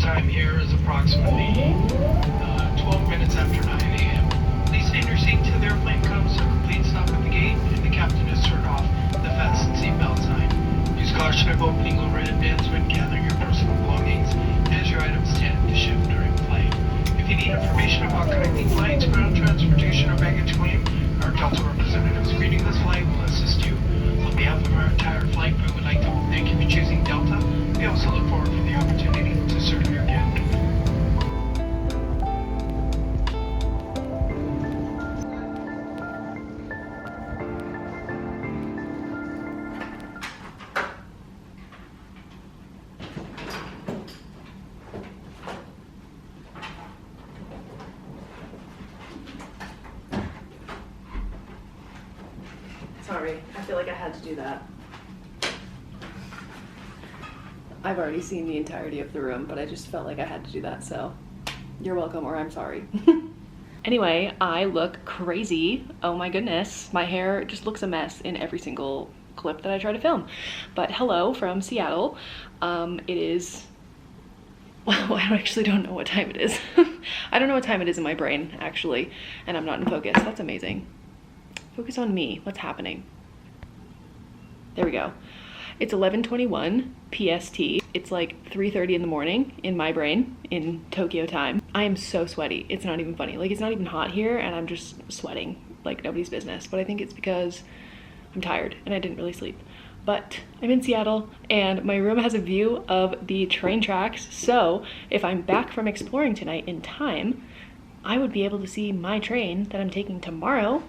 time here is approximately 12 minutes after 9 a.m. Please stay in your seat till the airplane comes to a complete stop at the gate and the captain has turned off the fasten seatbelt sign. Use caution of opening overhead bins when gathering your personal belongings as your items tend to shift during flight. If you need information about connecting flights, ground transportation, or baggage claim, our Delta representatives greeting this flight will assist you. On behalf of our entire flight crew, would like to thank you for choosing Delta. We also look forward to the opportunity to serve your gift. Sorry, I feel like I had to do that. I've already seen the entirety of the room, but I just felt like I had to do that, so you're welcome, or I'm sorry. Anyway, I look crazy. Oh my goodness. My hair just looks a mess in every single clip that I try to film. But hello from Seattle. It is, well, I actually don't know what time it is. I don't know what time it is in my brain, actually, and I'm not in focus. That's amazing. Focus on me. What's happening? There we go. It's 11:21 PST. It's like 3:30 in the morning in my brain in Tokyo time. I am so sweaty. It's not even funny. Like, it's not even hot here and I'm just sweating like nobody's business. But I think it's because I'm tired and I didn't really sleep. But I'm in Seattle and my room has a view of the train tracks. So if I'm back from exploring tonight in time, I would be able to see my train that I'm taking tomorrow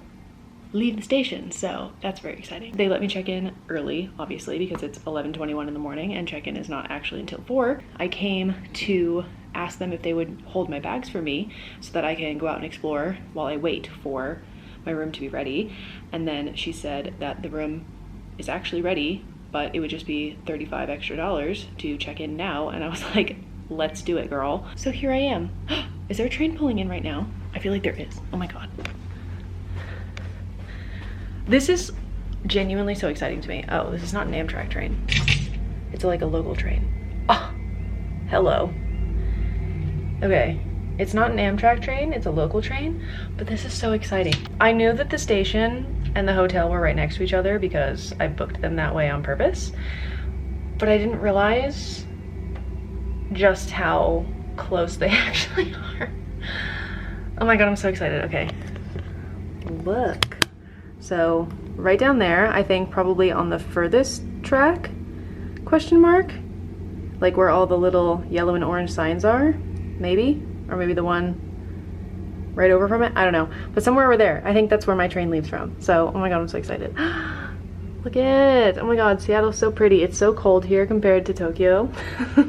leave the station, so that's very exciting. They let me check in early, obviously, because it's 11:21 in the morning and check-in is not actually until 4. I came to ask them if they would hold my bags for me so that I can go out and explore while I wait for my room to be ready. And then she said that the room is actually ready, but it would just be $35 extra to check in now. And I was like, let's do it, girl. So here I am. Is there a train pulling in right now? I feel like there is. Oh my God. This is genuinely so exciting to me. Oh, this is not an Amtrak train. It's like a local train. Oh, hello. Okay, it's not an Amtrak train, it's a local train, but this is so exciting. I knew that the station and the hotel were right next to each other because I booked them that way on purpose, but I didn't realize just how close they actually are. Oh my God, I'm so excited. Okay, look. So right down there, I think probably on the furthest track, question mark, like where all the little yellow and orange signs are, maybe, or maybe the one right over from it, I don't know, but somewhere over there, I think that's where my train leaves from. So, oh my God, I'm so excited. Look at it. Oh my God, Seattle's so pretty. It's so cold here compared to Tokyo.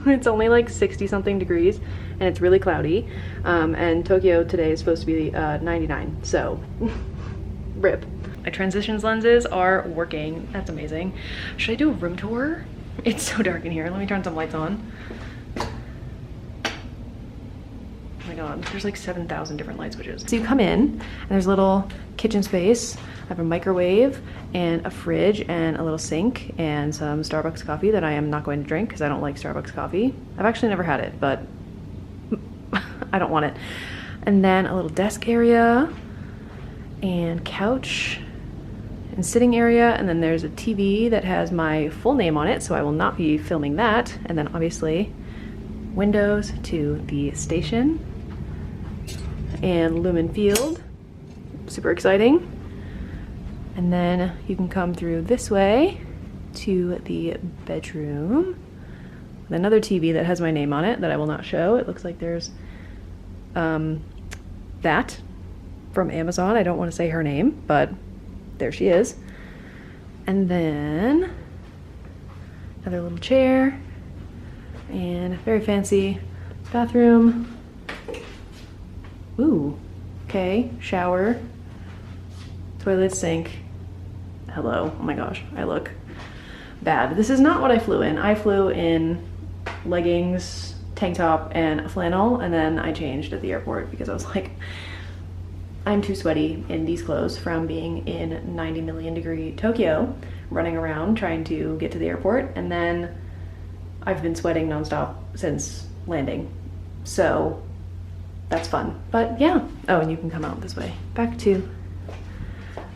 It's only like 60 something degrees and it's really cloudy. And Tokyo today is supposed to be 99, so rip. My transitions lenses are working. That's amazing. Should I do a room tour? It's so dark in here. Let me turn some lights on. Oh my God, there's like 7,000 different light switches. So you come in and there's a little kitchen space. I have a microwave and a fridge and a little sink and some Starbucks coffee that I am not going to drink because I don't like Starbucks coffee. I've actually never had it, but I don't want it. And then a little desk area and couch and sitting area, and then there's a TV that has my full name on it, so I will not be filming that. And then obviously windows to the station and Lumen Field, super exciting. And then you can come through this way to the bedroom with another TV that has my name on it that I will not show. It looks like there's that from Amazon. I don't want to say her name, but there she is. And then another little chair and a very fancy bathroom. Ooh, okay, shower, toilet, sink. Hello, oh my gosh, I look bad. This is not what I flew in. I flew in leggings, tank top, and a flannel, and then I changed at the airport because I was like, I'm too sweaty in these clothes from being in 90 million degree Tokyo, running around trying to get to the airport, and then I've been sweating nonstop since landing So that's fun. But yeah. Oh, and you can come out this way. Back to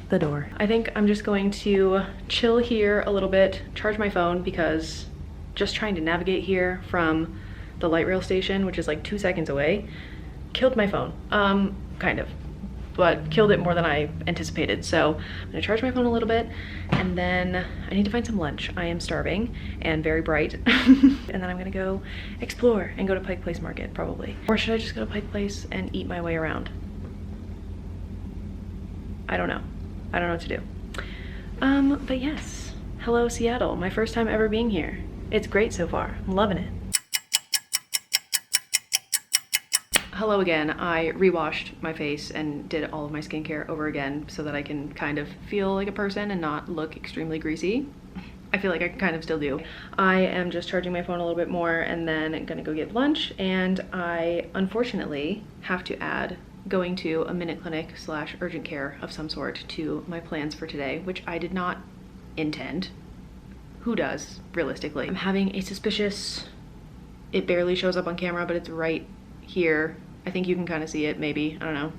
the door. I think I'm just going to chill here a little bit, charge my phone, because just trying to navigate here from the light rail station, which is like 2 seconds away, killed my phone. Kind of, but killed it more than I anticipated. So I'm gonna charge my phone a little bit, and then I need to find some lunch. I am starving and very bright. And then I'm gonna go explore and go to Pike Place Market, probably. Or should I just go to Pike Place and eat my way around? I don't know. I don't know what to do. But yes, hello Seattle. My first time ever being here. It's great so far. I'm loving it. Hello again. I rewashed my face and did all of my skincare over again so that I can kind of feel like a person and not look extremely greasy. I feel like I kind of still do. I am just charging my phone a little bit more and then gonna go get lunch, and I unfortunately have to add going to a minute clinic / urgent care of some sort to my plans for today, which I did not intend. Who does, realistically? I'm having a suspicious, it barely shows up on camera, but it's right here. I think you can kind of see it, maybe, I don't know.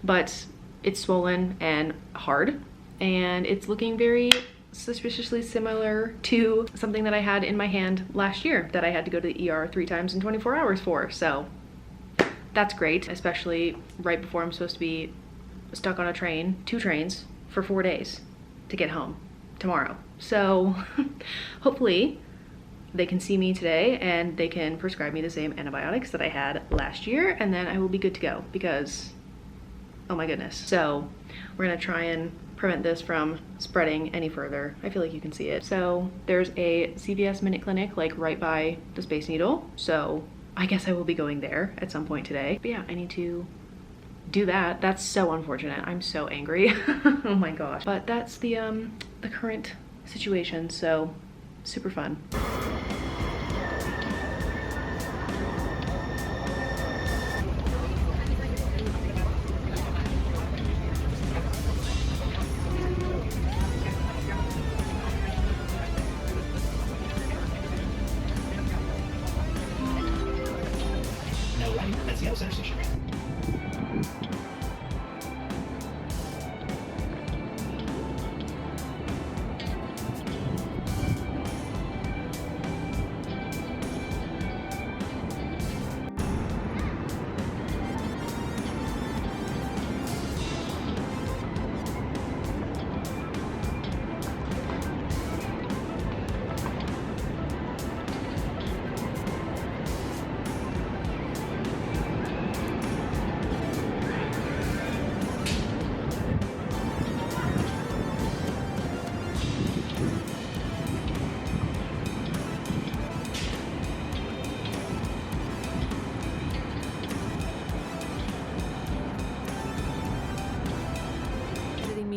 But it's swollen and hard, and it's looking very suspiciously similar to something that I had in my hand last year that I had to go to the ER 3 times in 24 hours for. So that's great, especially right before I'm supposed to be stuck on a train, 2 trains, for 4 days to get home tomorrow. So hopefully they can see me today and they can prescribe me the same antibiotics that I had last year, and then I will be good to go, because oh my goodness. So we're gonna try and prevent this from spreading any further. I feel like you can see it. So there's a CVS Minute Clinic like right by the Space Needle, so I guess I will be going there at some point today. But yeah, I need to do that. That's so unfortunate. I'm so angry. Oh my gosh. But that's the current situation, so super fun. That's the Center Station.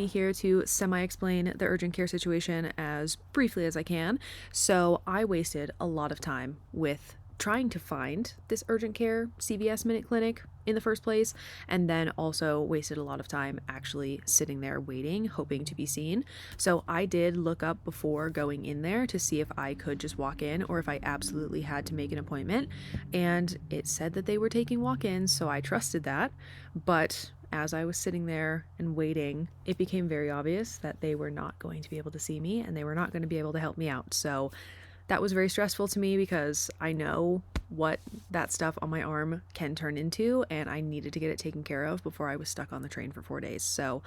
Here to semi-explain the urgent care situation as briefly as I can. So I wasted a lot of time with trying to find this urgent care CVS Minute Clinic in the first place, and then also wasted a lot of time actually sitting there waiting, hoping to be seen. So I did look up before going in there to see if I could just walk in or if I absolutely had to make an appointment, and it said that they were taking walk-ins, so I trusted that. But as I was sitting there and waiting, it became very obvious that they were not going to be able to see me and they were not going to be able to help me out. So that was very stressful to me because I know what that stuff on my arm can turn into, and I needed to get it taken care of before I was stuck on the train for 4 days. So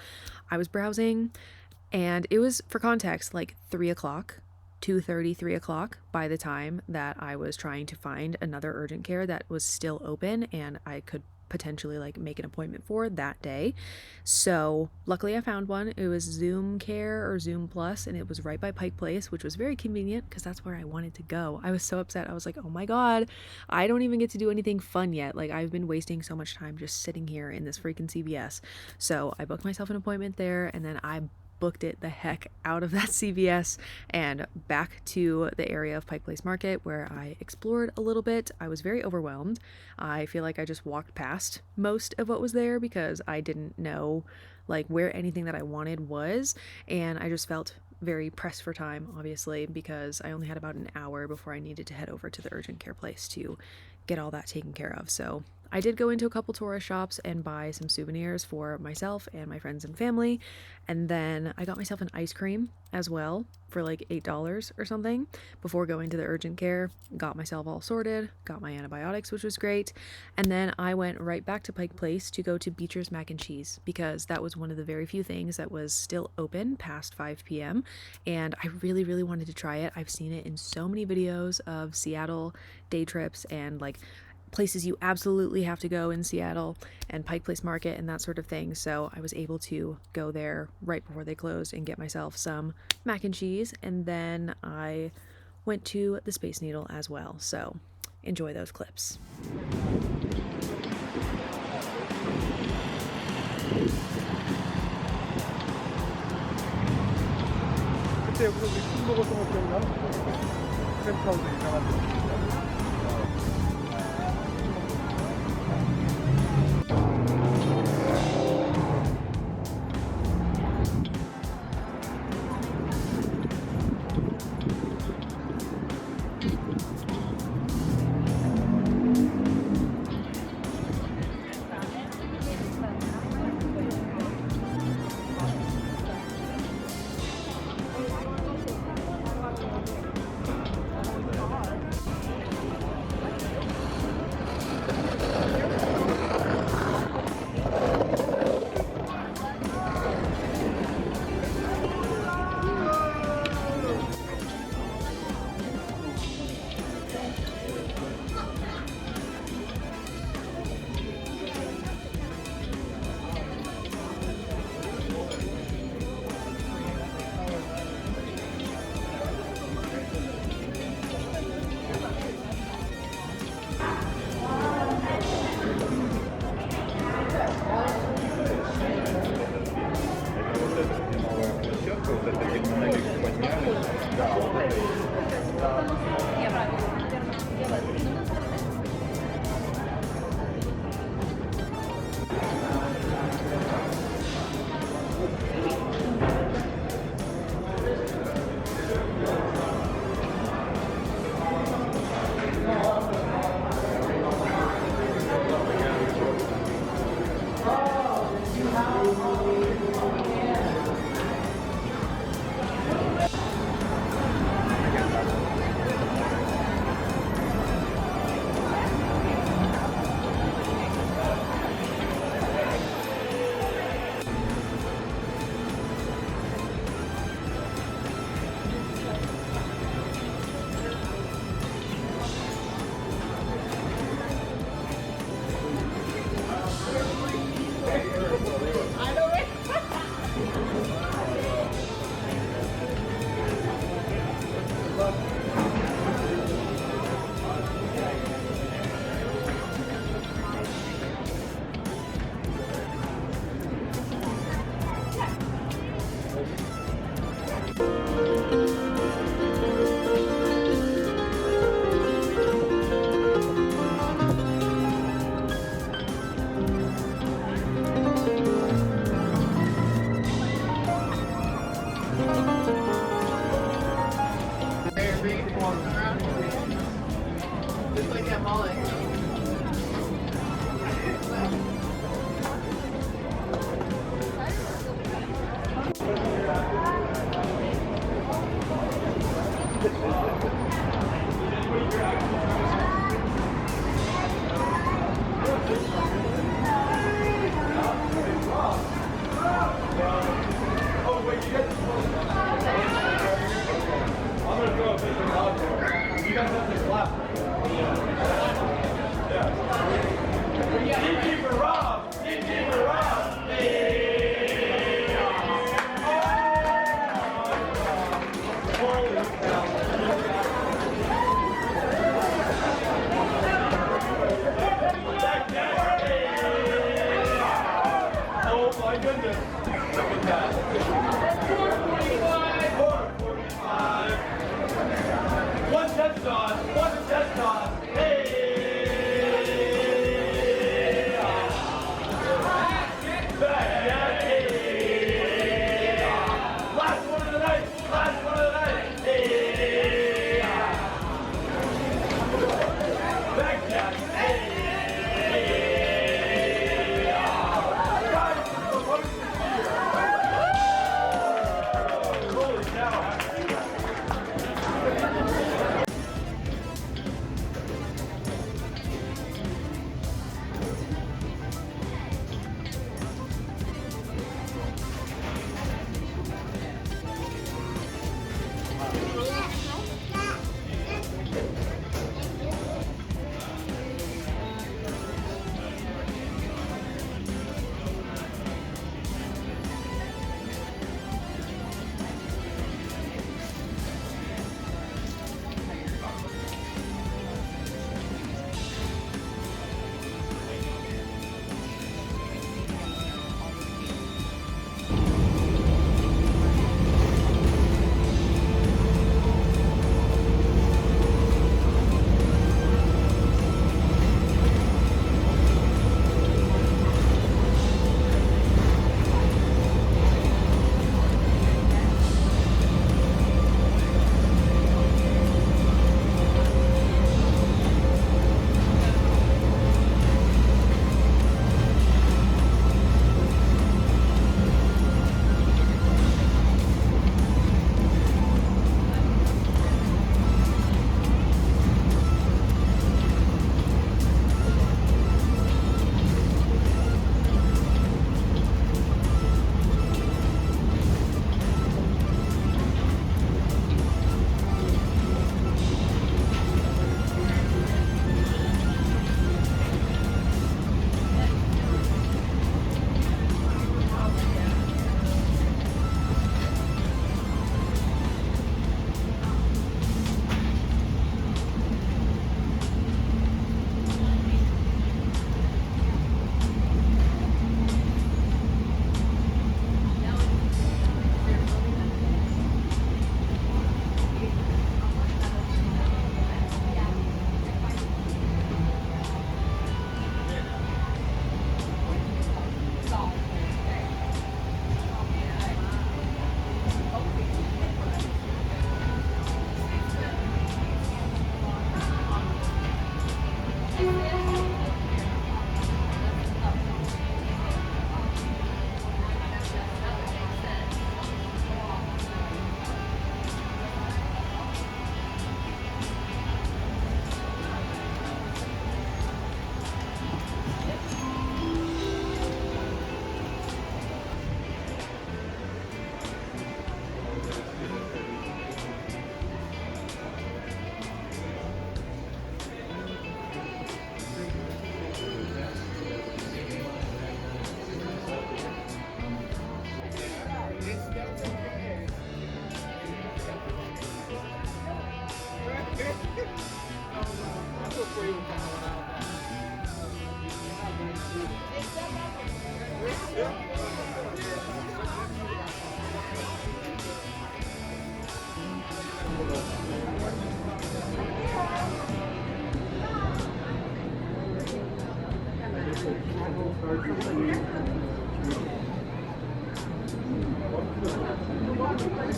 I was browsing, and it was, for context, like 3 o'clock, 2:30, 3 o'clock by the time that I was trying to find another urgent care that was still open and I could potentially like make an appointment for that day. So luckily I found one. It was Zoom Care or Zoom Plus, and it was right by Pike Place, which was very convenient because that's where I wanted to go. I was so upset. I was like, oh my god, I don't even get to do anything fun yet. Like, I've been wasting so much time just sitting here in this freaking CVS. So I booked myself an appointment there, and then I booked it the heck out of that CVS and back to the area of Pike Place Market, where I explored a little bit. I was very overwhelmed. I feel like I just walked past most of what was there because I didn't know like where anything that I wanted was, and I just felt very pressed for time, obviously, because I only had about an hour before I needed to head over to the urgent care place to get all that taken care of. So I did go into a couple tourist shops and buy some souvenirs for myself and my friends and family. And then I got myself an ice cream as well for like $8 or something before going to the urgent care. Got myself all sorted, got my antibiotics, which was great. And then I went right back to Pike Place to go to Beecher's Mac and Cheese because that was one of the very few things that was still open past 5 p.m. And I really, really wanted to try it. I've seen it in so many videos of Seattle day trips and like places you absolutely have to go in Seattle and Pike Place Market and that sort of thing. So I was able to go there right before they closed and get myself some mac and cheese. And then I went to the Space Needle as well. So enjoy those clips.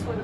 Yeah.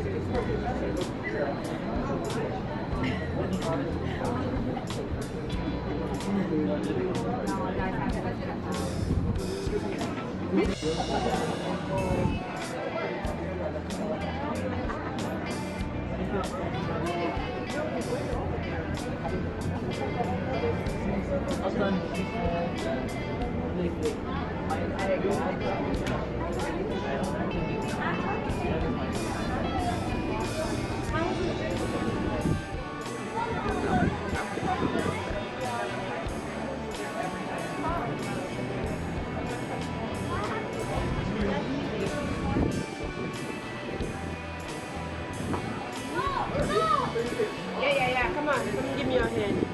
Come on. Come give me your hand.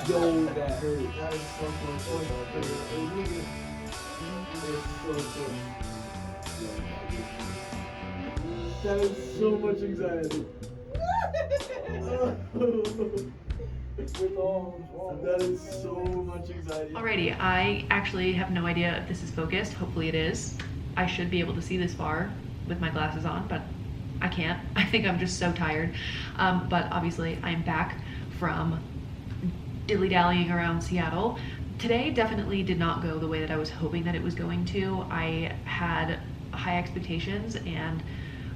Yo, that hurt. That is so close. That is so much anxiety. That is so much anxiety. Alrighty, I actually have no idea if this is focused. Hopefully it is. I should be able to see this far with my glasses on, but I can't. I think I'm just so tired. But obviously I'm back from dilly-dallying around Seattle. Today definitely did not go the way that I was hoping that it was going to. I had high expectations and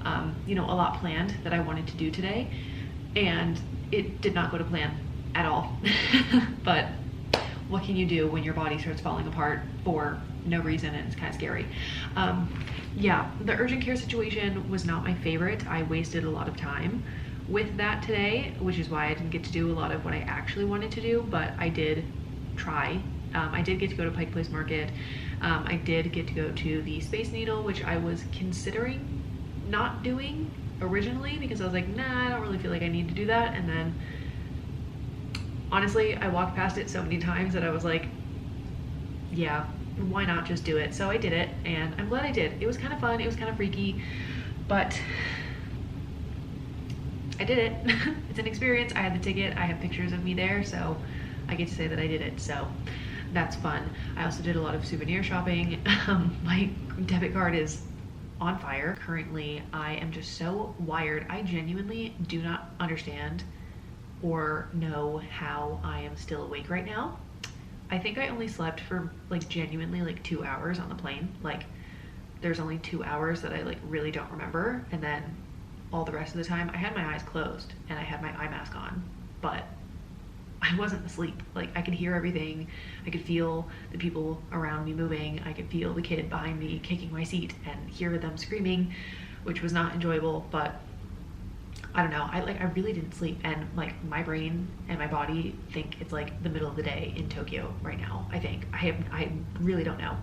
a lot planned that I wanted to do today, and it did not go to plan at all. But what can you do when your body starts falling apart for no reason, and it's kind of scary. Yeah, the urgent care situation was not my favorite. I wasted a lot of time with that today, which is why I didn't get to do a lot of what I actually wanted to do, but I did try. I did get to go to Pike Place Market. I did get to go to the Space Needle, which I was considering not doing originally because I was like, nah, I don't really feel like I need to do that. And then honestly, I walked past it so many times that I was like, yeah, why not just do it? So I did it, and I'm glad I did. It was kind of fun, it was kind of freaky, but I did it. It's an experience. I had the ticket, I have pictures of me there, so I get to say that I did it, so that's fun. I also did a lot of souvenir shopping. My debit card is on fire. Currently, I am just so wired. I genuinely do not understand or know how I am still awake right now. I think I only slept for genuinely 2 hours on the plane. There's only 2 hours that I really don't remember, and then all the rest of the time I had my eyes closed and I had my eye mask on, but I wasn't asleep. I could hear everything. I could feel the people around me moving. I could feel the kid behind me kicking my seat and hear them screaming, which was not enjoyable, but I don't know. I really didn't sleep, and my brain and my body think it's the middle of the day in Tokyo right now. I think I really don't know.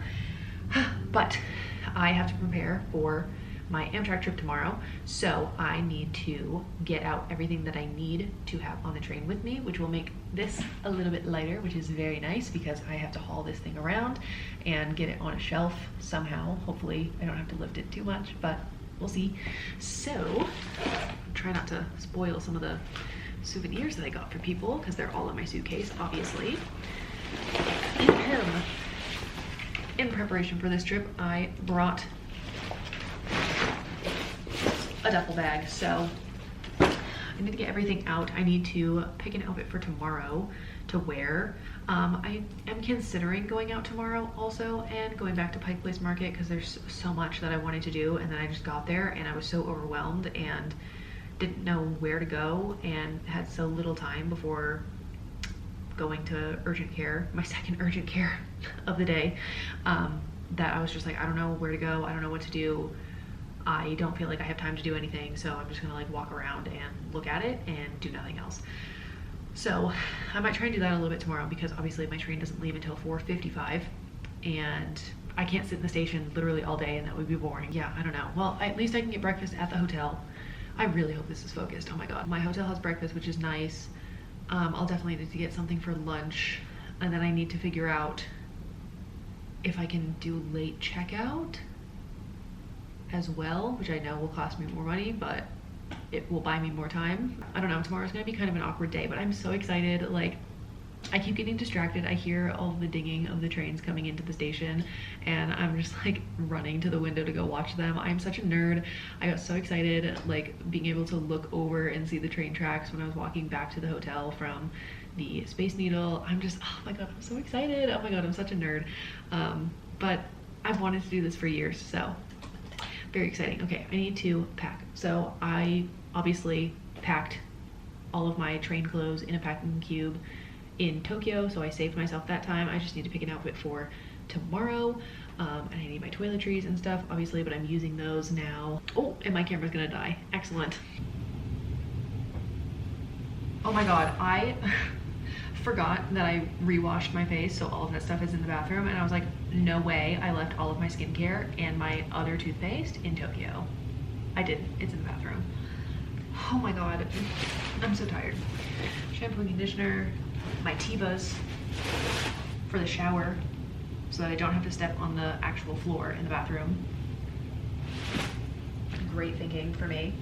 But I have to prepare for my Amtrak trip tomorrow, so I need to get out everything that I need to have on the train with me, which will make this a little bit lighter, which is very nice because I have to haul this thing around and get it on a shelf somehow. Hopefully I don't have to lift it too much, but we'll see. So try not to spoil some of the souvenirs that I got for people because they're all in my suitcase, obviously. In preparation for this trip, I brought a duffel bag. So I need to get everything out. I need to pick an outfit for tomorrow to wear. I am considering going out tomorrow also and going back to Pike Place Market because there's so much that I wanted to do, and then I just got there and I was so overwhelmed and didn't know where to go and had so little time before going to urgent care, my second urgent care of the day, that I was just like, I don't know where to go. I don't know what to do. I don't feel like I have time to do anything, so I'm just gonna like walk around and look at it and do nothing else. So I might try and do that a little bit tomorrow because obviously my train doesn't leave until 4:55 and I can't sit in the station literally all day and that would be boring. Yeah, I don't know. Well, at least I can get breakfast at the hotel. I really hope this is focused. Oh my God. My hotel has breakfast, which is nice. I'll definitely need to get something for lunch, and then I need to figure out if I can do late checkout as well, which I know will cost me more money, but it will buy me more time. I don't know, tomorrow's gonna be kind of an awkward day, but I'm so excited. Like, I keep getting distracted. I hear all the dinging of the trains coming into the station and I'm just like running to the window to go watch them. I'm such a nerd. I got so excited like being able to look over and see the train tracks when I was walking back to the hotel from the Space Needle. I'm just, oh my God, I'm so excited. Oh my God, I'm such a nerd. But I've wanted to do this for years, so very exciting. Okay, I need to pack. So I obviously packed all of my train clothes in a packing cube in Tokyo, so I saved myself that time. I just need to pick an outfit for tomorrow, and I need my toiletries and stuff, obviously, but I'm using those now. Oh, and my camera's gonna die. Excellent. Oh my God, I forgot that I re-washed my face, so all of that stuff is in the bathroom, and I was like, no way, I left all of my skincare and my other toothpaste in Tokyo. I didn't, it's in the bathroom. Oh my God, I'm so tired. Shampoo and conditioner, my Tevas for the shower so that I don't have to step on the actual floor in the bathroom. Great thinking for me.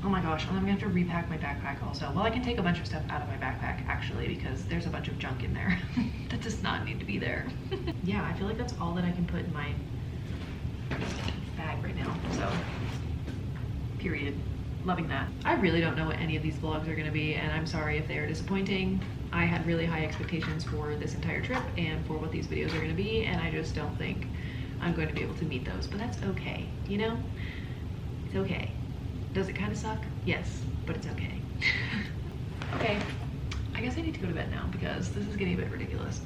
Oh my gosh, I'm gonna have to repack my backpack also. Well, I can take a bunch of stuff out of my backpack actually because there's a bunch of junk in there that does not need to be there. Yeah, I feel like that's all that I can put in my bag right now, so period. Loving that. I really don't know what any of these vlogs are gonna be, and I'm sorry if they are disappointing. I had really high expectations for this entire trip and for what these videos are gonna be, and I just don't think I'm going to be able to meet those, but that's okay, you know? It's okay. Does it kind of suck? Yes, but it's okay. Okay, I guess I need to go to bed now because this is getting a bit ridiculous.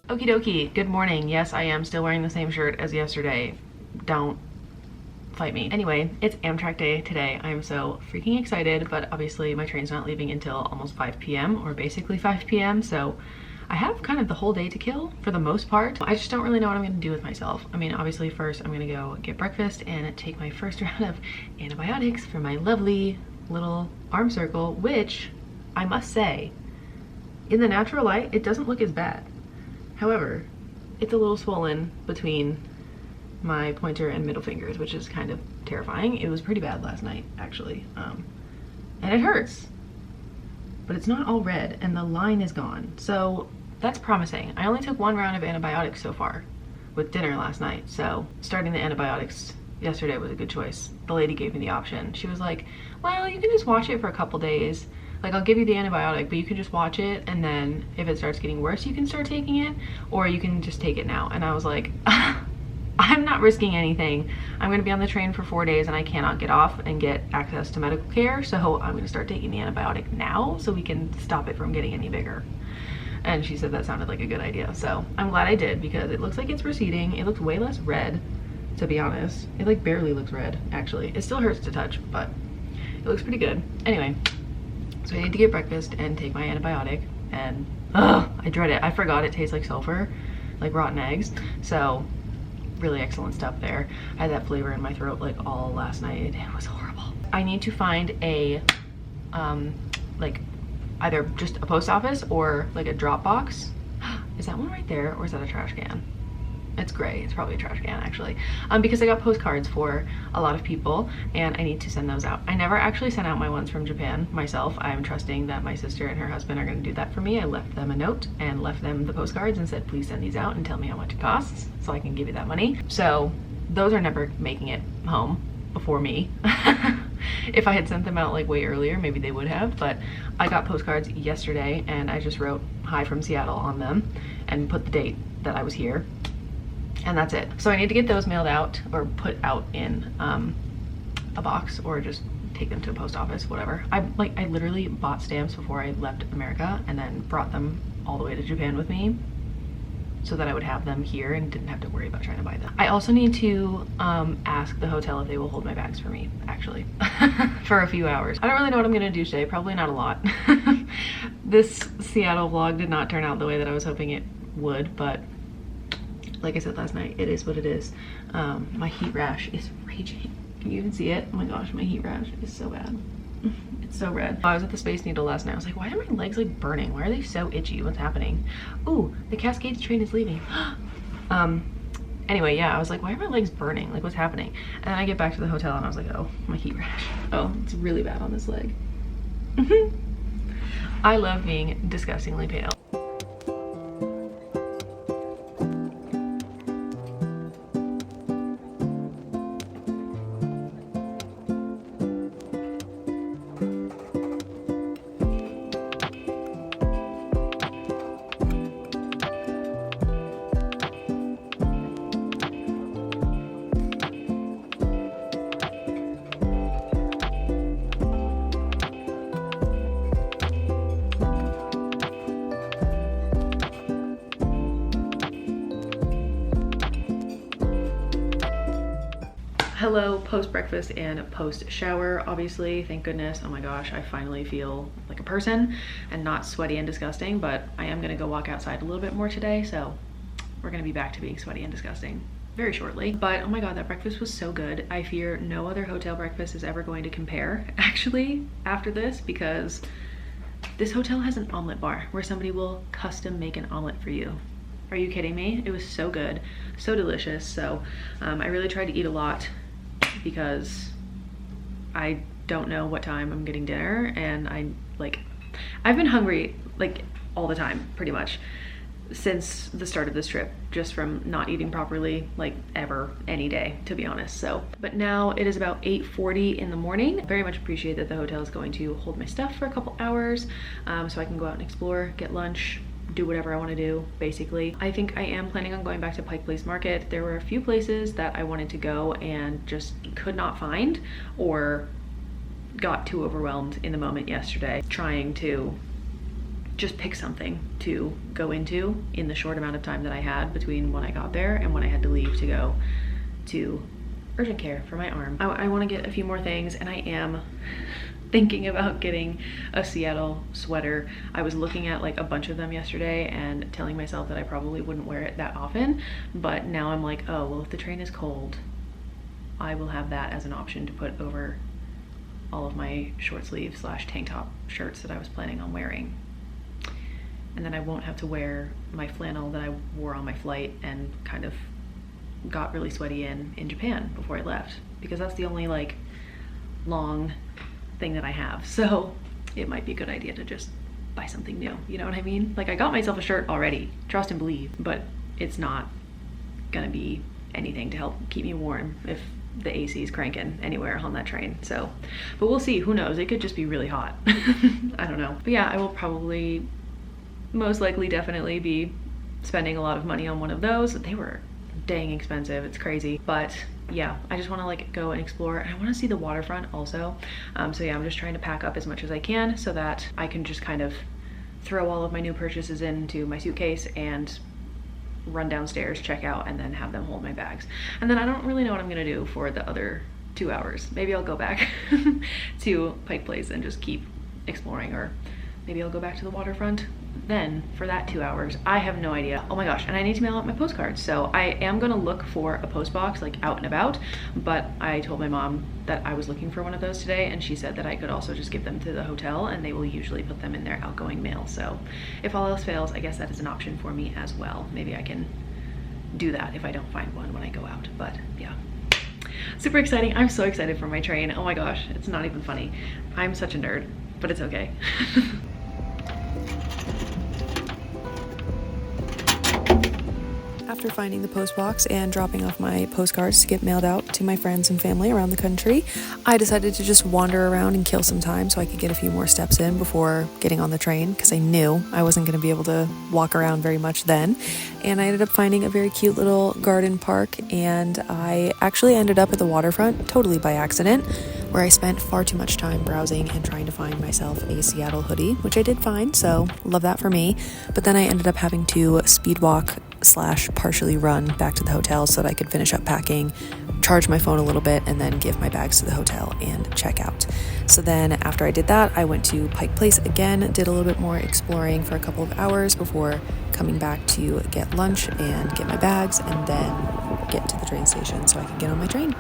Okie dokie, good morning. Yes, I am still wearing the same shirt as yesterday. Don't fight me. Anyway, it's Amtrak day today. I'm so freaking excited, but obviously my train's not leaving until almost 5 p.m. or basically 5 p.m. So I have kind of the whole day to kill for the most part. I just don't really know what I'm gonna do with myself. I mean, obviously first I'm gonna go get breakfast and take my first round of antibiotics for my lovely little arm circle, which I must say, in the natural light, it doesn't look as bad. However, it's a little swollen between my pointer and middle fingers, which is kind of terrifying. It was pretty bad last night, actually. And it hurts, but it's not all red and the line is gone. So that's promising. I only took 1 round of antibiotics so far with dinner last night. So starting the antibiotics yesterday was a good choice. The lady gave me the option. She was like, well, you can just watch it for a couple days. Like, I'll give you the antibiotic, but you can just watch it, and then if it starts getting worse, you can start taking it, or you can just take it now. And I was like, I'm not risking anything. I'm gonna be on the train for 4 days and I cannot get off and get access to medical care, so I'm gonna start taking the antibiotic now so we can stop it from getting any bigger. And she said that sounded like a good idea, so I'm glad I did because it looks like it's receding. It looks way less red, to be honest. It like barely looks red, actually. It still hurts to touch, but It looks pretty good. Anyway, so I need to get breakfast and take my antibiotic, and I dread it. I forgot it tastes like sulfur, like rotten eggs. So really excellent stuff there. I had that flavor in my throat like all last night. It was horrible. I need to find a like either just a post office or like a drop box. Is that one right there, or is that a trash can? It's gray. It's probably a trash can actually, because I got postcards for a lot of people and I need to send those out. I never actually sent out my ones from Japan myself. I'm trusting that my sister and her husband are going to do that for me. I left them a note and left them the postcards and said, please send these out and tell me how much it costs so I can give you that money. So those are never making it home before me. If I had sent them out like way earlier, maybe they would have, but I got postcards yesterday and I just wrote hi from Seattle on them and put the date that I was here. And that's it. So I need to get those mailed out or put out in a box, or just take them to a post office, whatever. I literally bought stamps before I left America and then brought them all the way to Japan with me so that I would have them here and didn't have to worry about trying to buy them. I also need to ask the hotel if they will hold my bags for me, actually, for a few hours. I don't really know what I'm gonna do today, probably not a lot. This Seattle vlog did not turn out the way that I was hoping it would, but like I said last night, it is what it is. My heat rash is raging. Can you even see it? Oh my gosh, my heat rash is so bad. It's so red. I was at the Space Needle last night. I was like, why are my legs like burning? Why are they so itchy? What's happening? Ooh, the Cascades train is leaving. Anyway, yeah, I was like, why are my legs burning? Like, what's happening? And then I get back to the hotel and I was like, oh, my heat rash. Oh, it's really bad on this leg. I love being disgustingly pale. Hello, post-breakfast and post-shower, obviously, thank goodness. Oh my gosh, I finally feel like a person and not sweaty and disgusting, but I am gonna go walk outside a little bit more today, so we're gonna be back to being sweaty and disgusting very shortly. But oh my god, that breakfast was so good. I fear no other hotel breakfast is ever going to compare, actually, after this, because this hotel has an omelet bar where somebody will custom make an omelet for you. Are you kidding me? It was so good, so delicious. So I really tried to eat a lot because I don't know what time I'm getting dinner, and I've been hungry like all the time pretty much since the start of this trip, just from not eating properly like ever, any day, to be honest. So but now it is about 8:40 in the morning. I very much appreciate that the hotel is going to hold my stuff for a couple hours so I can go out and explore, get lunch, do whatever I want to do, basically. I think I am planning on going back to Pike Place Market. There were a few places that I wanted to go and just could not find, or got too overwhelmed in the moment yesterday trying to just pick something to go into in the short amount of time that I had between when I got there and when I had to leave to go to urgent care for my arm. I want to get a few more things, and I am thinking about getting a Seattle sweater. I was looking at like a bunch of them yesterday and telling myself that I probably wouldn't wear it that often, but now I'm like, oh well, if the train is cold, I will have that as an option to put over all of my short sleeve / tank top shirts that I was planning on wearing. And then I won't have to wear my flannel that I wore on my flight and kind of got really sweaty in Japan before I left, because that's the only like long thing that I have. So it might be a good idea to just buy something new, you know what I mean? Like, I got myself a shirt already, trust and believe, but it's not gonna be anything to help keep me warm if the AC is cranking anywhere on that train. So, but we'll see, who knows, it could just be really hot. I don't know. But yeah, I will probably most likely definitely be spending a lot of money on one of those. They were dang expensive, it's crazy. But yeah, I just want to like go and explore, and I want to see the waterfront also. So yeah, I'm just trying to pack up as much as I can so that I can just kind of throw all of my new purchases into my suitcase and run downstairs, check out, and then have them hold my bags. And then I don't really know what I'm gonna do for the other 2 hours. Maybe I'll go back to Pike Place and just keep exploring, or maybe I'll go back to the waterfront then for that 2 hours. I have no idea. Oh my gosh, and I need to mail out my postcards. So I am gonna look for a post box like out and about, but I told my mom that I was looking for one of those today, and she said that I could also just give them to the hotel and they will usually put them in their outgoing mail. So if all else fails, I guess that is an option for me as well. Maybe I can do that if I don't find one when I go out. But yeah, super exciting. I'm so excited for my train. Oh my gosh, it's not even funny. I'm such a nerd, but it's okay. After finding the post box and dropping off my postcards to get mailed out to my friends and family around the country, I decided to just wander around and kill some time so I could get a few more steps in before getting on the train, because I knew I wasn't going to be able to walk around very much then. And I ended up finding a very cute little garden park, and I actually ended up at the waterfront totally by accident, where I spent far too much time browsing and trying to find myself a Seattle hoodie, which I did find, so love that for me. But then I ended up having to speed walk / partially run back to the hotel so that I could finish up packing, charge my phone a little bit, and then give my bags to the hotel and check out. So then after I did that, I went to Pike Place again, did a little bit more exploring for a couple of hours before coming back to get lunch and get my bags, and then get to the train station so I could get on my train.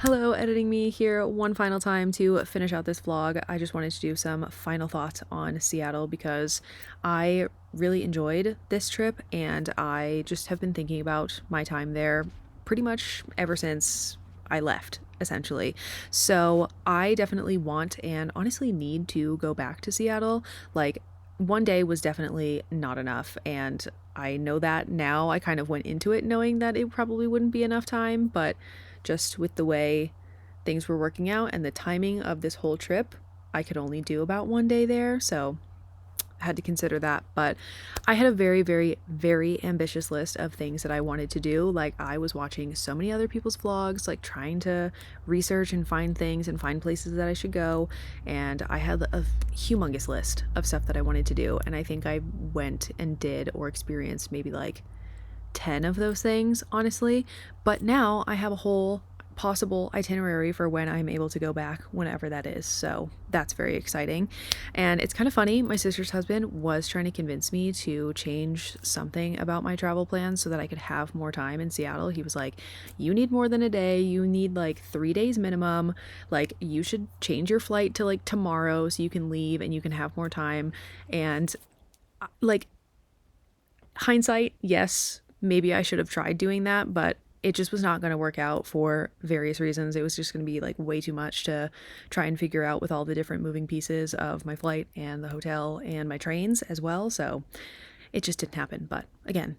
Hello, editing me here one final time to finish out this vlog. I just wanted to do some final thoughts on Seattle because I really enjoyed this trip, and I just have been thinking about my time there pretty much ever since I left, essentially. So I definitely want and honestly need to go back to Seattle. Like, one day was definitely not enough, and I know that now. I kind of went into it knowing that it probably wouldn't be enough time, but just with the way things were working out and the timing of this whole trip, I could only do about one day there. So had to consider that. But I had a very, very, very ambitious list of things that I wanted to do. Like, I was watching so many other people's vlogs, like trying to research and find things and find places that I should go. And I had a humongous list of stuff that I wanted to do. And I think I went and did or experienced maybe like 10 of those things, honestly. But now I have a whole possible itinerary for when I'm able to go back, whenever that is. So that's very exciting. And it's kind of funny, my sister's husband was trying to convince me to change something about my travel plans so that I could have more time in Seattle. He was like, you need more than a day, you need like 3 days minimum, like you should change your flight to like tomorrow so you can leave and you can have more time. And like, hindsight, yes, maybe I should have tried doing that, but it just was not going to work out for various reasons. It was just going to be like way too much to try and figure out with all the different moving pieces of my flight and the hotel and my trains as well. So it just didn't happen. But again,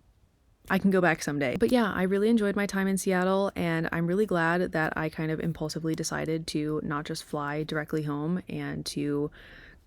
I can go back someday. But yeah, I really enjoyed my time in Seattle, and I'm really glad that I kind of impulsively decided to not just fly directly home and to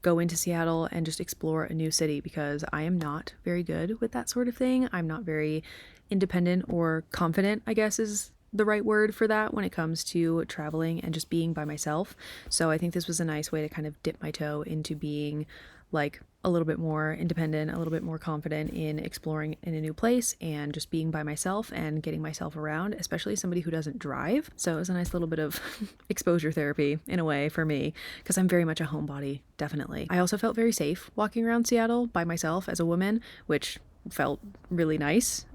go into Seattle and just explore a new city, because I am not very good with that sort of thing. I'm not very independent or confident, I guess is the right word for that, when it comes to traveling and just being by myself. So I think this was a nice way to kind of dip my toe into being like a little bit more independent, a little bit more confident in exploring in a new place and just being by myself and getting myself around, especially somebody who doesn't drive. So it was a nice little bit of exposure therapy in a way for me, because I'm very much a homebody, definitely. I also felt very safe walking around Seattle by myself as a woman, which felt really nice.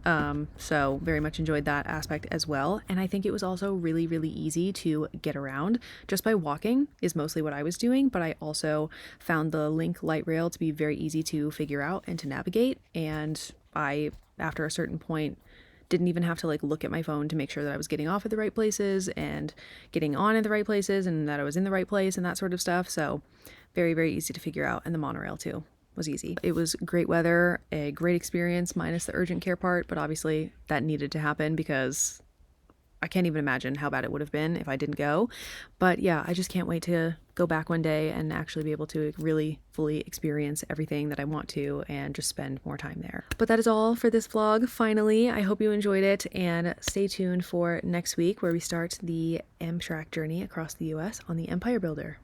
So very much enjoyed that aspect as well. And I think it was also really, really easy to get around just by walking is mostly what I was doing. But I also found the Link light rail to be very easy to figure out and to navigate. And I, after a certain point, didn't even have to like look at my phone to make sure that I was getting off at the right places and getting on at the right places and that I was in the right place and that sort of stuff. So very, very easy to figure out. And the monorail too was easy. It was great weather, a great experience minus the urgent care part, but obviously that needed to happen because I can't even imagine how bad it would have been if I didn't go. But yeah, I just can't wait to go back one day and actually be able to really fully experience everything that I want to and just spend more time there. But that is all for this vlog. Finally, I hope you enjoyed it, and stay tuned for next week where we start the Amtrak journey across the US on the Empire Builder.